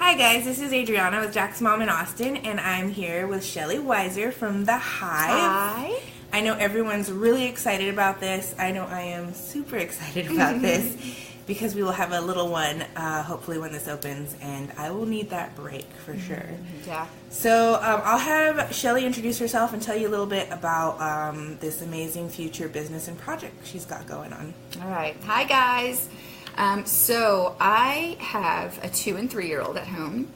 Hi guys, this is Adriana with Jack's mom in Austin, and I'm here with Shelly Weiser from the Hive. Hi. I know everyone's really excited about this. I know I am super excited about this because we will have a little one hopefully when this opens, and I will need that break for sure. Yeah. So I'll have Shelly introduce herself and tell you a little bit about this amazing future business and project she's got going on. All right. Hi, guys. So I have a 2- and 3-year-old at home,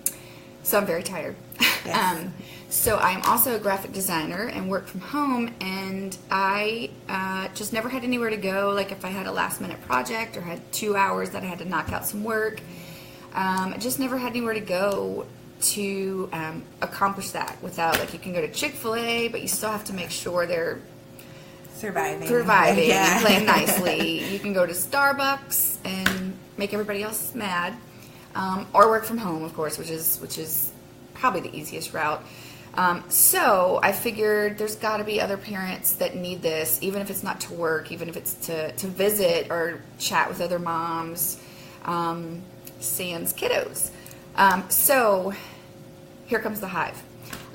so I'm very tired. Yes. So I'm also a graphic designer and work from home, and I just never had anywhere to go. Like if I had a last-minute project or had 2 hours that I had to knock out some work, I just never had anywhere to go to accomplish that without, like, you can go to Chick-fil-A, but you still have to make sure they're Surviving and playing nicely. You can go to Starbucks and make everybody else mad, or work from home, of course, which is probably the easiest route. So I figured there's got to be other parents that need this, even if it's not to work, even if it's to visit or chat with other moms, sans kiddos. So here comes the Hive.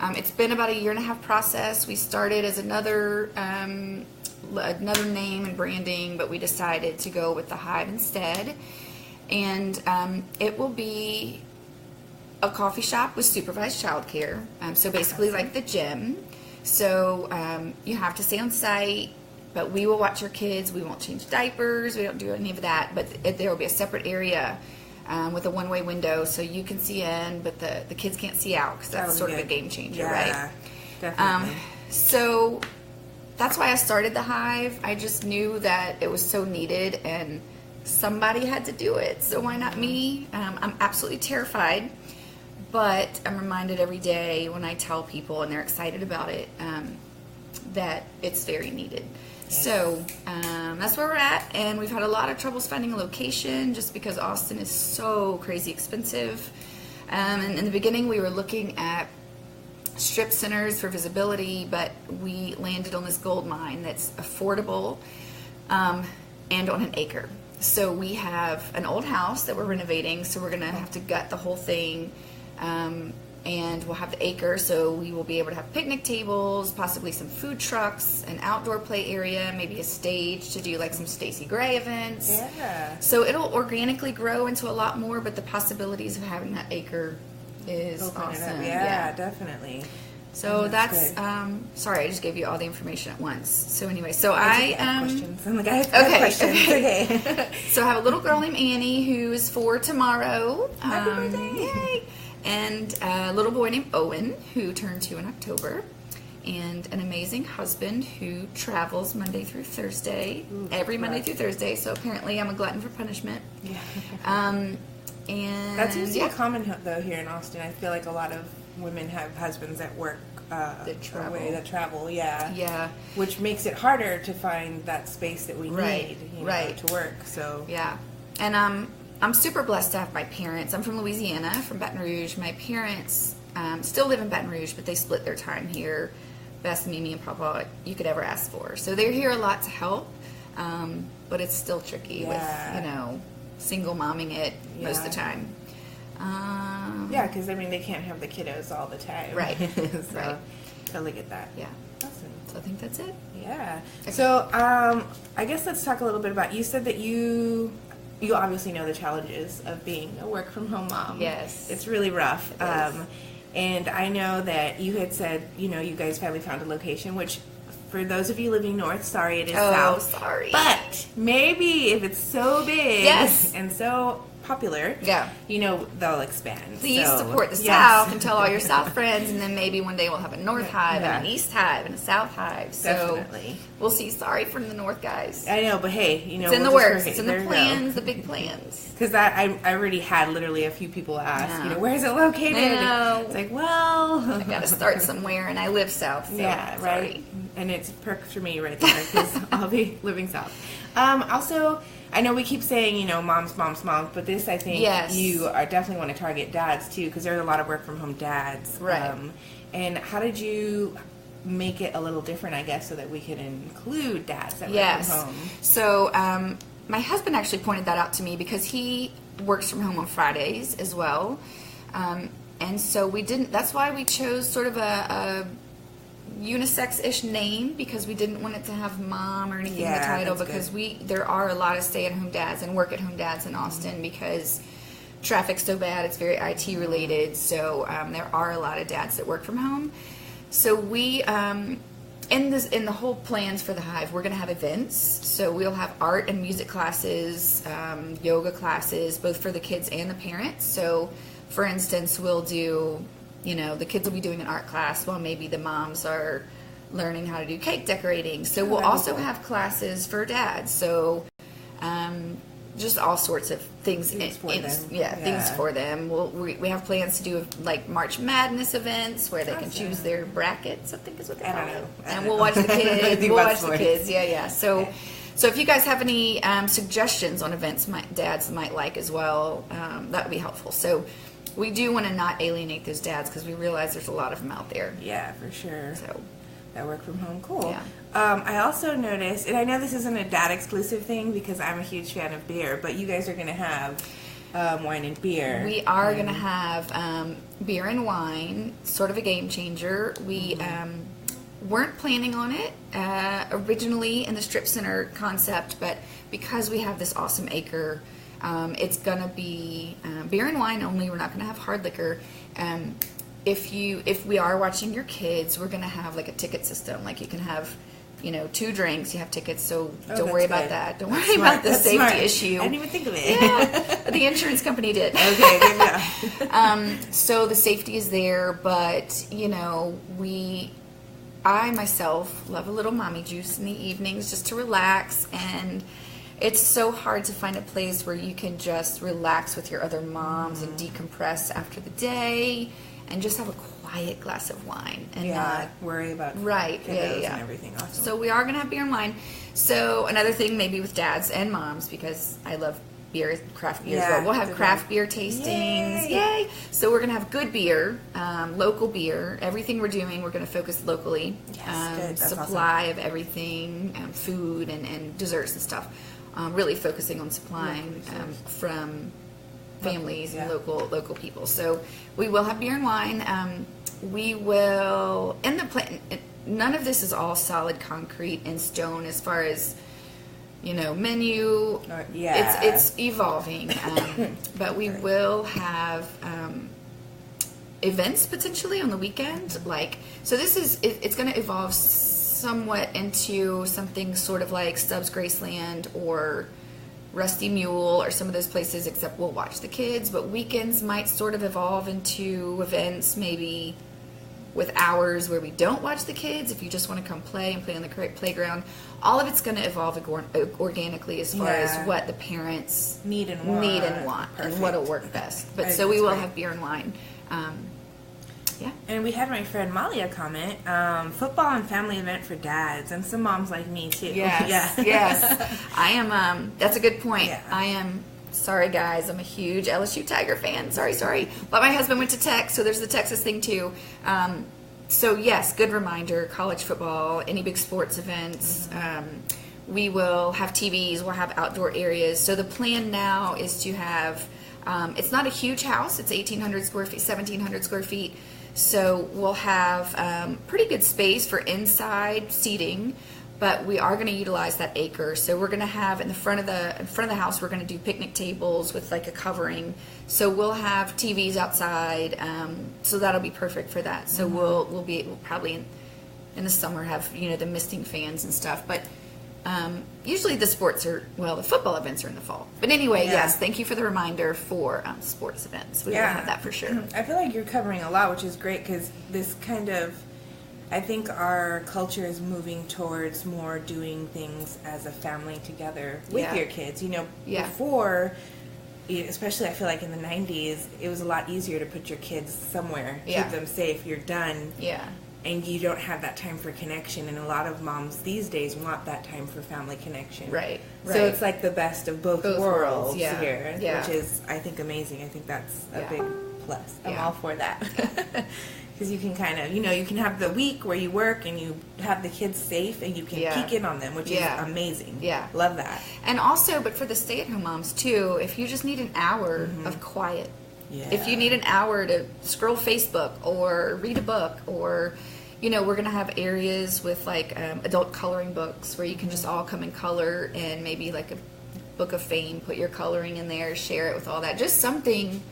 It's been about a 1.5-year process. We started as another name and branding, but we decided to go with the Hive instead. And it will be a coffee shop with supervised childcare. So basically like the gym. So you have to stay on site, but we will watch your kids. We won't change diapers. We don't do any of that. But there will be a separate area with a one-way window, so you can see in, but the kids can't see out, because that's sort of a game changer, right? Definitely. So that's why I started the Hive. I just knew that it was so needed, and somebody had to do it, so why not me? I'm absolutely terrified, but I'm reminded every day when I tell people, and they're excited about it, that it's very needed. Yes. So that's where we're at, and we've had a lot of troubles finding a location just because Austin is so crazy expensive. And in the beginning we were looking at strip centers for visibility, but we landed on this gold mine that's affordable and on an acre. So we have an old house that we're renovating, so we're going to have to gut the whole thing. And we'll have the acre, so we will be able to have picnic tables, possibly some food trucks, an outdoor play area, maybe a stage to do like some Stacey Gray events. Yeah. So it'll organically grow into a lot more, but the possibilities of having that acre is awesome. Yeah, definitely. So that's sorry, I just gave you all the information at once. So anyway, so I questions. I'm like, I have questions. Okay. So I have a little girl named Annie who is 4 tomorrow. Happy birthday! Yay! And a little boy named Owen, who turned 2 in October, and an amazing husband who travels Monday through Thursday, every Monday through Thursday. So apparently I'm a glutton for punishment. Yeah. And that seems to be common though here in Austin. I feel like a lot of women have husbands that work that travel. Yeah. Which makes it harder to find that space that we need, to work. So yeah, and I'm super blessed to have my parents. I'm from Louisiana, from Baton Rouge. My parents still live in Baton Rouge, but they split their time here. Best Mimi and Papa you could ever ask for. So they're here a lot to help, but it's still tricky with, single momming it most of the time. Yeah, because, I mean, they can't have the kiddos all the time. Right. So, right. Totally get that. Yeah. Awesome. So I think that's it. Yeah. Okay. So, I guess let's talk a little bit about, you said that you obviously know the challenges of being a work-from-home mom. Yes. It's really rough. And I know that you had said, you guys finally found a location, which, for those of you living north, sorry, it is south. Oh, sorry. But maybe if it's so big and so popular, they'll expand. Please support the South and tell all your South friends, and then maybe one day we'll have a North Hive and an East Hive and a South Hive. So definitely. We'll see. Sorry from the North guys. I know, but hey, it's in the works. It's in the plans, the big plans. Because I already had literally a few people ask, where is it located? I know. It's like, well, I got to start somewhere, and I live south. So right. Sorry. And it's perks for me right there because I'll be living south. Also, I know we keep saying, moms, but this, I think, you are definitely want to target dads, too, because there's a lot of work-from-home dads. Right. And how did you make it a little different, I guess, so that we could include dads that work from home? So, my husband actually pointed that out to me because he works from home on Fridays as well. And so we didn't, that's why we chose sort of a unisex-ish name, because we didn't want it to have mom or anything in the title, because there are a lot of stay-at-home dads and work-at-home dads in Austin because traffic's so bad, it's very IT related, so there are a lot of dads that work from home. So we, in the whole plans for the Hive, we're going to have events. So we'll have art and music classes, yoga classes, both for the kids and the parents. So, for instance, we'll do, the kids will be doing an art class while maybe the moms are learning how to do cake decorating. So we'll also have classes for dads. So, just all sorts of things. Things for them. We have plans to do like March Madness events where they can choose their brackets, I think is what they call it. And we'll watch the kids. We'll watch the kids. Yeah. So if you guys have any suggestions on events dads might like as well, that would be helpful. So we do want to not alienate those dads because we realize there's a lot of them out there. Yeah, for sure. So that work from home, cool. Yeah. I also noticed, and I know this isn't a dad exclusive thing because I'm a huge fan of beer, but you guys are going to have wine and beer. We are going to have beer and wine, sort of a game changer. We weren't planning on it originally in the strip center concept, but because we have this awesome acre, it's going to be beer and wine only. We're not going to have hard liquor. If we are watching your kids, we're going to have like a ticket system. Like you can have, 2 drinks, you have tickets, so don't worry about that. Don't worry about the safety issue. I didn't even think of it. Yeah, the insurance company did. Okay, there you go. So the safety is there, but, I myself love a little mommy juice in the evenings just to relax, and it's so hard to find a place where you can just relax with your other moms and decompress after the day and just have a quiet glass of wine and not worry about kiddos and everything. Awesome. So we are going to have beer and wine. So another thing maybe with dads and moms, because I love beer, craft beer as well. We'll have craft beer tastings. Yay! So we're going to have good beer, local beer. Everything we're doing, we're going to focus locally. Yes, supply of everything, food and desserts and stuff. Really focusing on supplying from families and local people. So we will have beer and wine. We will, in the plan, none of this is all solid concrete and stone as far as, menu. It's evolving. But we will have events potentially on the weekend. So this is, it's going to evolve somewhat into something sort of like Stubbs Graceland or Rusty Mule or some of those places, except we'll watch the kids. But weekends might sort of evolve into events maybe with hours where we don't watch the kids. If you just want to come play and play on the playground, all of it's going to evolve organically as far as what the parents need and want and what'll work best. But so we will have beer and wine. Yeah. And we had my friend Malia comment, football and family event for dads and some moms like me too. Yes. I am, that's a good point. Yeah. I am, sorry guys, I'm a huge LSU Tiger fan. Sorry. But my husband went to Tech, so there's the Texas thing too. So yes, good reminder, college football, any big sports events. We will have TVs, we'll have outdoor areas. So the plan now is to have, it's not a huge house, it's 1,800 square feet, 1,700 square feet. So we'll have pretty good space for inside seating, but we are going to utilize that acre. So we're going to have in front of the house, we're going to do picnic tables with like a covering. So we'll have TVs outside. So that'll be perfect for that. So we'll probably in the summer have the misting fans and stuff. But usually the the football events are in the fall. But anyway, yes, thank you for the reminder for sports events. We will have that for sure. I feel like you're covering a lot, which is great because this kind of, I think our culture is moving towards more doing things as a family together with your kids. Before, especially I feel like in the 90s, it was a lot easier to put your kids somewhere, keep them safe, you're done. Yeah. And you don't have that time for connection, and a lot of moms these days want that time for family connection. Right. So it's like the best of both worlds here, which is, I think, amazing. I think that's a big plus. I'm all for that. Because you can kind of, you can have the week where you work and you have the kids safe and you can peek in on them, which is amazing. Yeah. Love that. And also, but for the stay-at-home moms, too, if you just need an hour of quiet, If you need an hour to scroll Facebook or read a book, or, we're going to have areas with like adult coloring books where you can just all come and color, and maybe like a book of fame, put your coloring in there, share it with all that. Just something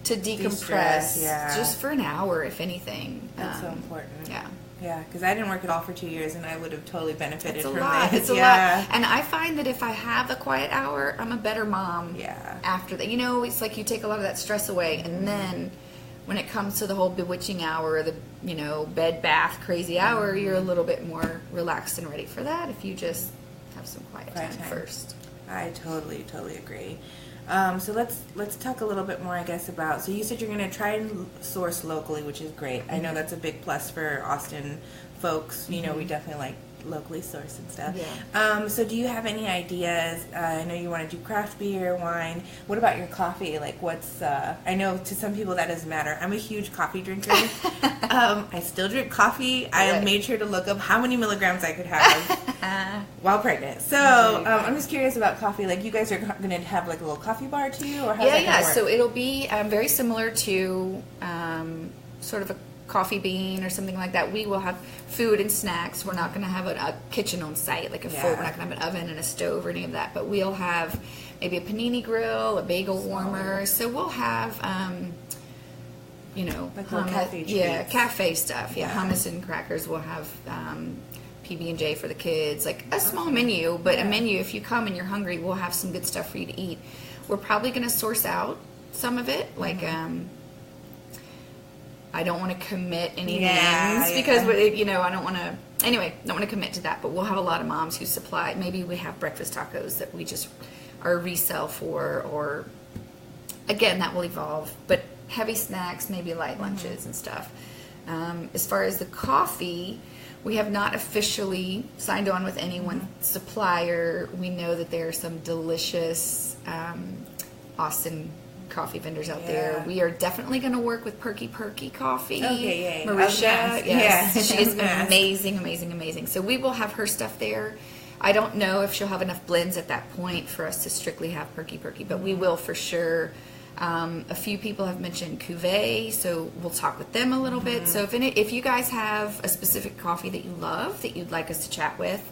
to decompress, just for an hour, if anything. That's so important. Yeah. Yeah, because I didn't work at all for 2 years, and I would have totally benefited from this. It's a lot. And I find that if I have a quiet hour, I'm a better mom after that. It's like you take a lot of that stress away, and then when it comes to the whole bewitching hour, the, bed, bath, crazy hour, you're a little bit more relaxed and ready for that if you just have some quiet time first. I totally agree. So let's talk a little bit more, I guess, about, so you said you're going to try and source locally, which is great. I know that's a big plus for Austin folks. We definitely like locally sourced and stuff. Yeah. So do you have any ideas? I know you want to do craft beer, wine. What about your coffee? Like what's, I know to some people that doesn't matter. I'm a huge coffee drinker. I still drink coffee. I have made sure to look up how many milligrams I could have while pregnant. So I'm just curious about coffee. Like you guys are going to have like a little coffee bar too? Or how's that gonna work? So it'll be very similar to sort of a coffee bean or something like that. We will have food and snacks. We're not going to have a kitchen on site, like a full, we're not going to have an oven and a stove or any of that, but we'll have maybe a panini grill, a bagel warmer. So we'll have, like cafe cafe stuff. Hummus and crackers. We'll have PB&J for the kids, like a small menu, but a menu, if you come and you're hungry, we'll have some good stuff for you to eat. We're probably going to source out some of it, like I don't want to commit any names because I don't want to commit to that, but we'll have a lot of moms who supply. Maybe we have breakfast tacos that we just are resell for, or again, that will evolve, but heavy snacks, maybe light lunches and stuff. As far as the coffee, we have not officially signed on with any one supplier. We know that there are some delicious Austin coffee vendors out there. We are definitely going to work with Perky Coffee. Okay, Marisha, she is amazing. So we will have her stuff there. I don't know if she'll have enough blends at that point for us to strictly have Perky, but we will for sure. A few people have mentioned Cuvée, so we'll talk with them a little bit. So if you guys have a specific coffee that you love that you'd like us to chat with,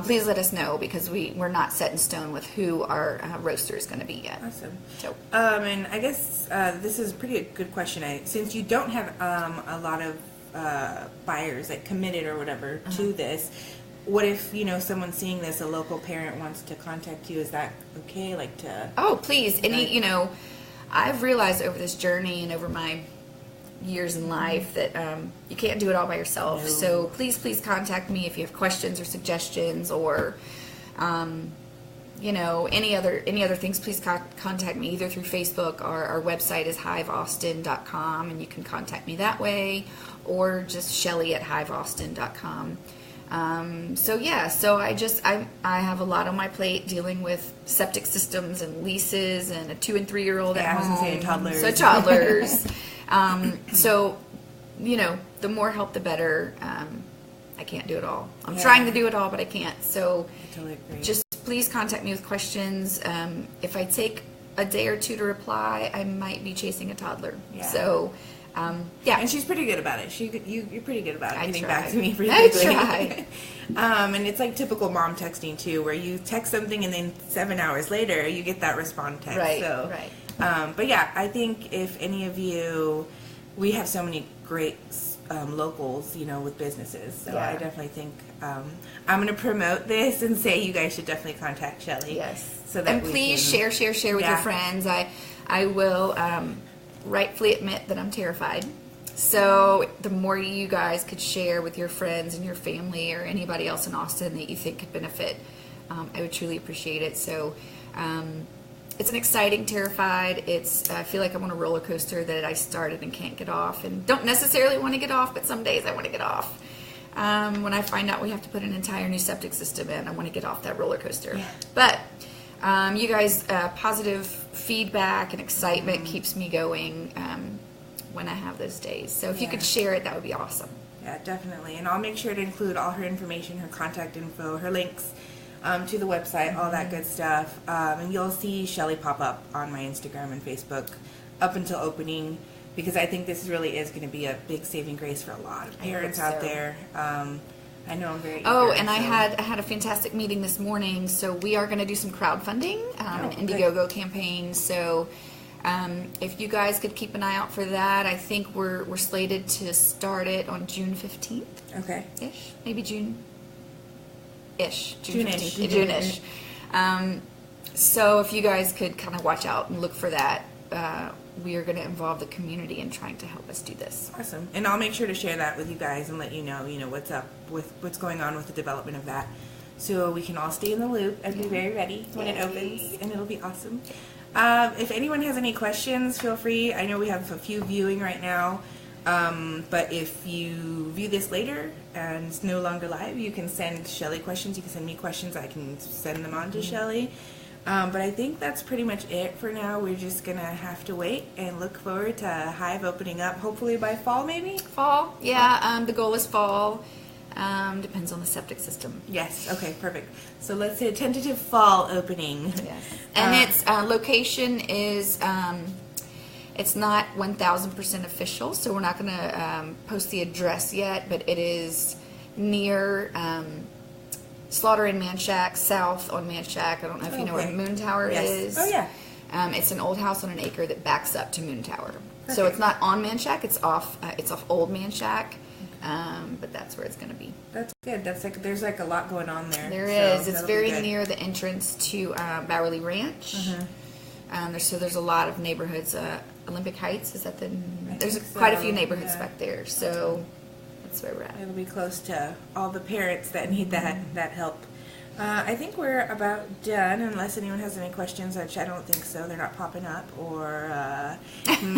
please let us know, because we're not set in stone with who our roaster is going to be yet. Awesome. So, and I guess this is a pretty good question. Since you don't have a lot of buyers like committed or whatever to this, what if someone seeing this, a local parent wants to contact you? Is that okay? Like to? Oh, please. I've realized over this journey and over my years in life that you can't do it all by yourself. No. So please contact me if you have questions or suggestions, or any other things. Please contact me either through Facebook, or our website is hiveaustin.com, and you can contact me that way, or just Shelly at hiveaustin.com. So I have a lot on my plate dealing with septic systems and leases and a 2 and 3 year old at home. Toddlers. So toddlers. So the more help, the better. I can't do it all. I'm trying to do it all, but I can't. So I totally agree. Just please contact me with questions. If I take a day or two to reply, I might be chasing a toddler. Yeah. So, and she's pretty good about it. You're pretty good about getting back to me pretty quickly. I try. And it's like typical mom texting too, where you text something and then 7 hours later you get that response text. Right. So, right. But yeah, I think if any of you, we have so many great locals, with businesses. So I definitely think I'm going to promote this and say you guys should definitely contact Shelly. Yes. So that please share with your friends. I will rightfully admit that I'm terrified. So the more you guys could share with your friends and your family or anybody else in Austin that you think could benefit, I would truly appreciate it. So it's an exciting, terrified. I feel like I'm on a roller coaster that I started and can't get off, and don't necessarily want to get off, but some days I want to get off. When I find out we have to put an entire new septic system in, I want to get off that roller coaster. Yeah. But you guys, positive feedback and excitement keeps me going when I have those days. So if you could share it, that would be awesome. Yeah, definitely. And I'll make sure to include all her information, her contact info, her links to the website, all that good stuff. And you'll see Shelly pop up on my Instagram and Facebook up until opening, because I think this really is going to be a big saving grace for a lot of parents out there. I know I'm very eager. Oh, and I had a fantastic meeting this morning. So we are going to do some crowdfunding, an Indiegogo campaign. So if you guys could keep an eye out for that, I think we're slated to start it on June 15th. Okay. Ish, maybe June. Ish. June-ish. June-ish. So if you guys could kind of watch out and look for that, we are going to involve the community in trying to help us do this. Awesome. And I'll make sure to share that with you guys and let you know what's up with what's going on with the development of that, so we can all stay in the loop and be very ready when it opens, and it'll be awesome. If anyone has any questions, feel free. I know we have a few viewing right now, but if you view this later and it's no longer live, you can send Shelly questions. You can send me questions. I can send them on to Shelly. But I think that's pretty much it for now. We're just going to have to wait and look forward to Hive opening up, hopefully by fall, maybe? Fall, yeah. The goal is fall. Depends on the septic system. Yes, okay, perfect. So let's say tentative fall opening. Yes. And its location is, it's not 1,000% official, so we're not going to post the address yet, but it is near... Slaughter and Manchac, south on Manchac. I don't know if you know where Moon Tower is. Oh, yeah. It's an old house on an acre that backs up to Moon Tower. Perfect. So it's not on Manchac. It's off Old Manchac, but that's where it's going to be. That's good. There's a lot going on there. There is. It's very near the entrance to Bowerly Ranch. There's a lot of neighborhoods. Olympic Heights, is that there's quite a few neighborhoods back there. So... that's where we're at. It'll be close to all the parents that need that help. I think we're about done, unless anyone has any questions, which I don't think so. They're not popping up. Or,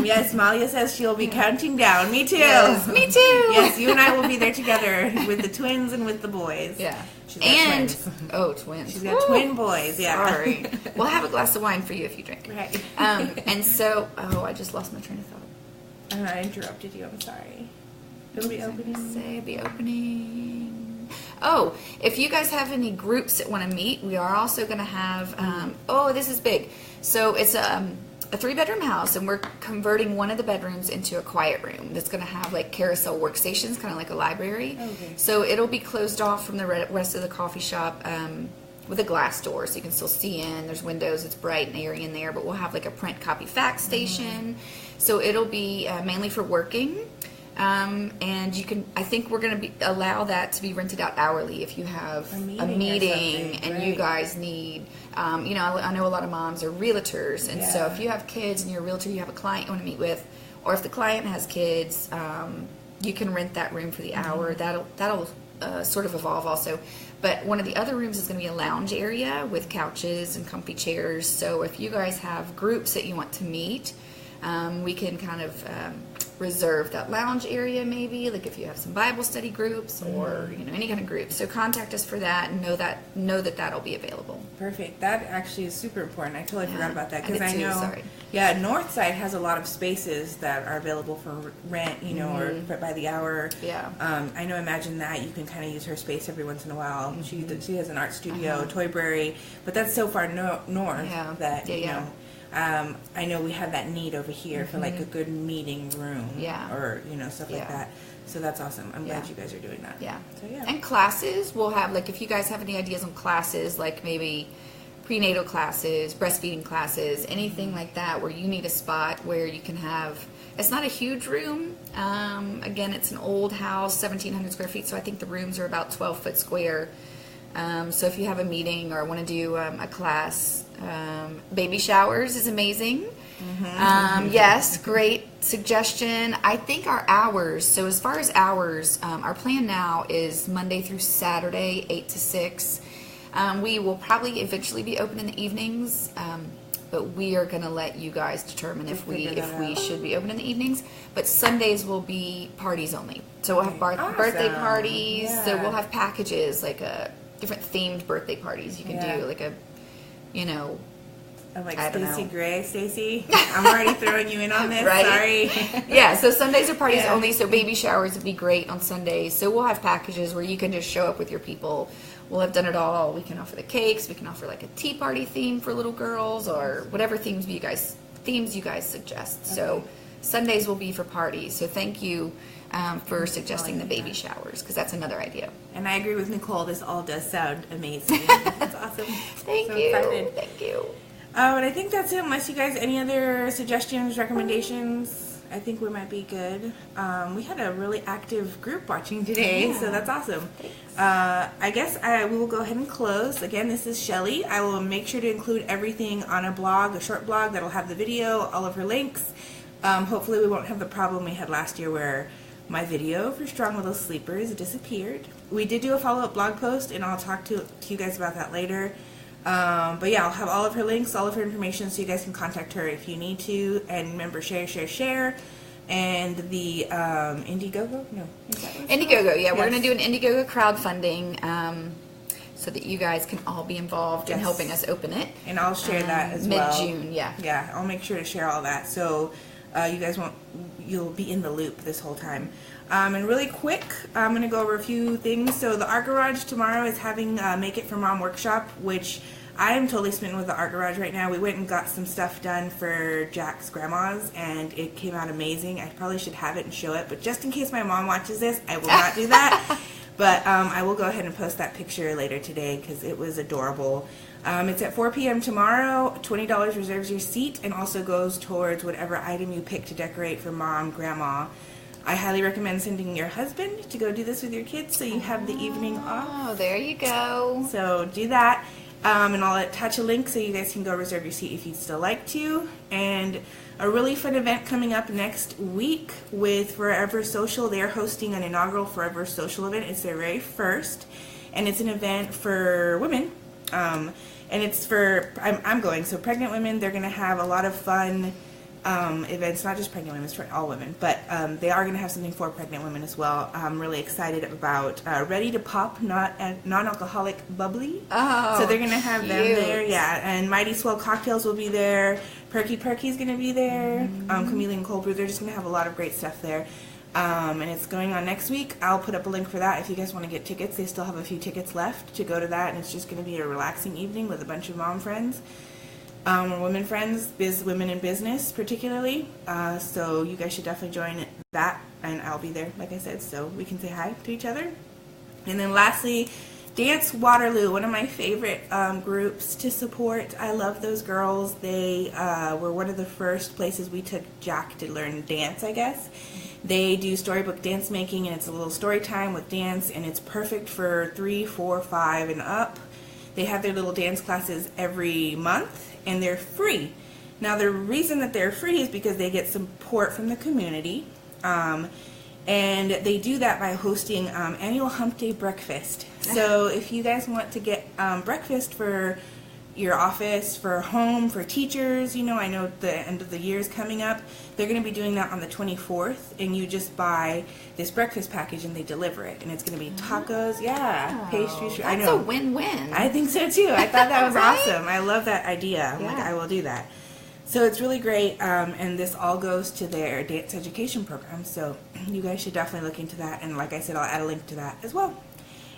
yes, Malia says she'll be counting down. Me too. Yes, me too. Yes, you and I will be there together with the twins and with the boys. Yeah. She's got twins. Twins. She's got twin boys, yeah. Sorry. We'll have a glass of wine for you if you drink. Right. And so, I just lost my train of thought. I interrupted you. I'm sorry. It'll be opening. Oh, if you guys have any groups that want to meet, we are also going to have, this is big. So it's a 3-bedroom house, and we're converting one of the bedrooms into a quiet room that's going to have like carousel workstations, kind of like a library. Okay. So it'll be closed off from the rest of the coffee shop with a glass door, so you can still see in. There's windows, it's bright and airy in there, but we'll have like a print copy fax station. So it'll be mainly for working. And you can, I think we're going to allow that to be rented out hourly if you have a meeting and you guys need, I know a lot of moms are realtors. And so if you have kids and you're a realtor, you have a client you want to meet with, or if the client has kids, you can rent that room for the hour. That'll sort of evolve also. But one of the other rooms is going to be a lounge area with couches and comfy chairs. So if you guys have groups that you want to meet, we can kind of reserve that lounge area, maybe like if you have some Bible study groups or any kind of group. So contact us for that and know that that'll be available. Perfect. That actually is super important. I totally forgot about that because I know. Sorry. Yeah, Northside has a lot of spaces that are available for rent, or by the hour. Yeah. I know. Imagine that you can kind of use her space every once in a while. She has an art studio, Toyberry, but that's so far north that I know we have that need over here for like a good meeting room, or stuff like that. So that's awesome. I'm glad you guys are doing that. Yeah. So And classes, we'll have like if you guys have any ideas on classes, like maybe prenatal classes, breastfeeding classes, anything like that, where you need a spot where you can have. It's not a huge room. Again, it's an old house, 1,700 square feet. So I think the rooms are about 12 foot square. So if you have a meeting or want to do a class, baby showers is amazing. Yes, great suggestion. I think our hours, so as far as hours, our plan now is Monday through Saturday, 8 to 6. We will probably eventually be open in the evenings, but we are going to let you guys determine if we should be open in the evenings. But Sundays will be parties only. So we'll have birthday parties. Yeah. So we'll have packages, like different themed birthday parties. You can do like a, I'm like Stacey Gray. Stacey, I'm already throwing you in on this. Right? Sorry. Yeah, so Sundays are parties only, so baby showers would be great on Sundays. So we'll have packages where you can just show up with your people. We'll have done it all. We can offer the cakes. We can offer like a tea party theme for little girls or whatever themes you guys themes you guys suggest. Okay. So Sundays will be for parties. So thank you for suggesting the baby showers, because that's another idea. And I agree with Nicole. This all does sound amazing. That's awesome. Thank you. Excited. Thank you. And I think that's it. Unless you guys any other suggestions, recommendations, I think we might be good. We had a really active group watching today, so that's awesome. I guess we will go ahead and close. Again, this is Shelly. I will make sure to include everything on a blog, a short blog that'll have the video, all of her links. Hopefully we won't have the problem we had last year where my video for Strong Little Sleepers disappeared. We did do a follow-up blog post, and I'll talk to you guys about that later. But yeah, I'll have all of her links, all of her information, so you guys can contact her if you need to. And remember, share. And the Indiegogo? No. Indiegogo, yeah. Yes. We're going to do an Indiegogo crowdfunding so that you guys can all be involved in helping us open it. And I'll share that as well. Mid-June, yeah. Yeah, I'll make sure to share all that. So you guys you'll be in the loop this whole time. And really quick, I'm going to go over a few things. So the Art Garage tomorrow is having Make It for Mom workshop, which I am totally smitten with the Art Garage right now. We went and got some stuff done for Jack's grandma's, and it came out amazing. I probably should have it and show it, but just in case my mom watches this, I will not do that. But I will go ahead and post that picture later today because it was adorable. It's at 4 p.m. tomorrow. $20 reserves your seat and also goes towards whatever item you pick to decorate for mom, grandma. I highly recommend sending your husband to go do this with your kids so you have the evening off. Oh, there you go. So do that. And I'll attach a link so you guys can go reserve your seat if you'd still like to. And a really fun event coming up next week with Forever Social. They're hosting an inaugural Forever Social event. It's their very first. And it's an event for women. And it's for, I'm going, so pregnant women. They're going to have a lot of fun events, not just pregnant women, it's for all women, but they are going to have something for pregnant women as well. I'm really excited about Ready to Pop, non-alcoholic bubbly. Oh, so they're going to have them there, yeah. And Mighty Swell Cocktails will be there. Perky's going to be there. Chameleon Cold Brew. They're just going to have a lot of great stuff there. And it's going on next week. I'll put up a link for that if you guys want to get tickets. They still have a few tickets left to go to that, and it's just going to be a relaxing evening with a bunch of mom friends. Or women friends, women in business particularly. So you guys should definitely join that, and I'll be there, like I said, so we can say hi to each other. And then lastly, Dance Waterloo, one of my favorite groups to support. I love those girls. They were one of the first places we took Jack to learn dance, I guess. They do storybook dance making, and it's a little story time with dance, and it's perfect for 3, 4, 5, and up. They have their little dance classes every month, and they're free. Now, the reason that they're free is because they get support from the community, and they do that by hosting annual Hump Day breakfast. So if you guys want to get breakfast for your office, for home, for teachers, you know, I know the end of the year is coming up. They're going to be doing that on the 24th, and you just buy this breakfast package and they deliver it, and it's going to be tacos, pastries. I know. That's a win-win. I think so too. I thought that was awesome. I love that idea. I'm like, I will do that. So it's really great, and this all goes to their dance education program. So you guys should definitely look into that, and like I said, I'll add a link to that as well.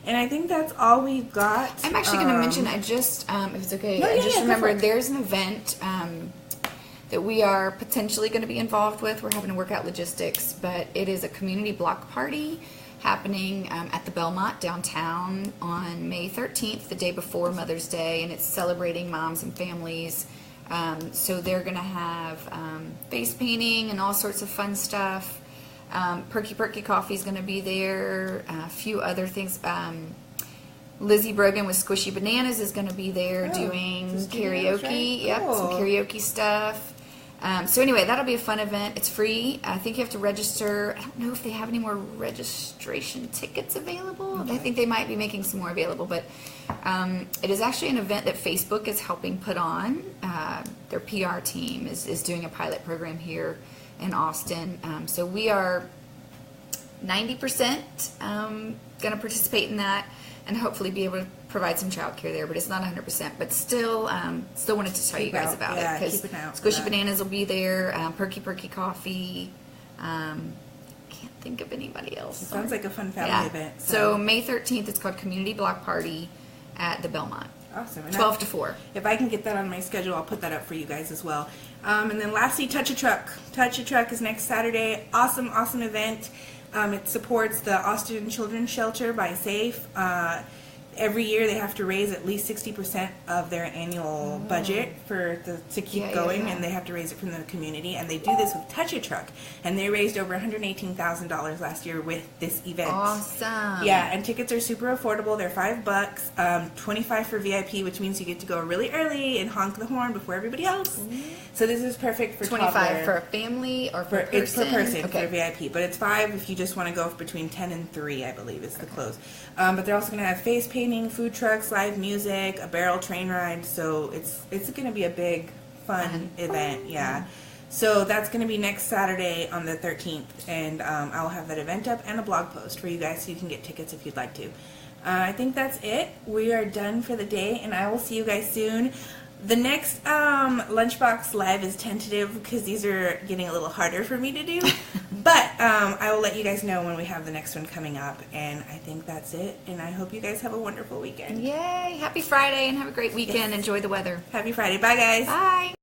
And I think that's all we've got. I'm actually going to mention, I just, if it's okay, I just remembered there's an event that we are potentially going to be involved with. We're having to work out logistics, but it is a community block party happening at the Belmont downtown on May 13th, the day before Mother's Day, and it's celebrating moms and families. So they're going to have face painting and all sorts of fun stuff. Perky Coffee is going to be there. A few other things. Lizzie Brogan with Squishy Bananas is going to be there doing karaoke. Right? Yep, some karaoke stuff. So anyway, that'll be a fun event. It's free. I think you have to register. I don't know if they have any more registration tickets available. Okay. I think they might be making some more available, but it is actually an event that Facebook is helping put on. Their PR team is doing a pilot program here in Austin. So we are 90% going to participate in that and hopefully be able to provide some childcare there, but it's not 100%, but still wanted to tell you guys about it, because Squishy Bananas will be there, Perky Coffee, can't think of anybody else. It sounds like a fun family event. So May 13th, it's called Community Block Party at the Belmont. awesome. And 12 to 4. If I can get that on my schedule, I'll put that up for you guys as well. And then lastly, Touch a Truck. Touch a Truck is next Saturday. Awesome event. It supports the Austin Children's Shelter by SAFE. Every year they have to raise at least 60% of their annual budget to keep going, and they have to raise it from the community. And they do this with Touch a Truck, and they raised over $118,000 last year with this event. Awesome. Yeah, and tickets are super affordable. They're $5, $25 for VIP, which means you get to go really early and honk the horn before everybody else. So this is perfect for 25 for a family or for a person? It's per person for VIP, but it's $5 if you just want to go between 10 and 3, I believe is the close. But they're also going to have face painting, food trucks, live music, a barrel train ride. So it's going to be a big, fun event. Yeah. So that's going to be next Saturday on the 13th, and I'll have that event up and a blog post for you guys so you can get tickets if you'd like to. I think that's it. We are done for the day, and I will see you guys soon. The next Lunchbox Live is tentative because these are getting a little harder for me to do. But I will let you guys know when we have the next one coming up. And I think that's it. And I hope you guys have a wonderful weekend. Yay. Happy Friday and have a great weekend. Yes. Enjoy the weather. Happy Friday. Bye, guys. Bye.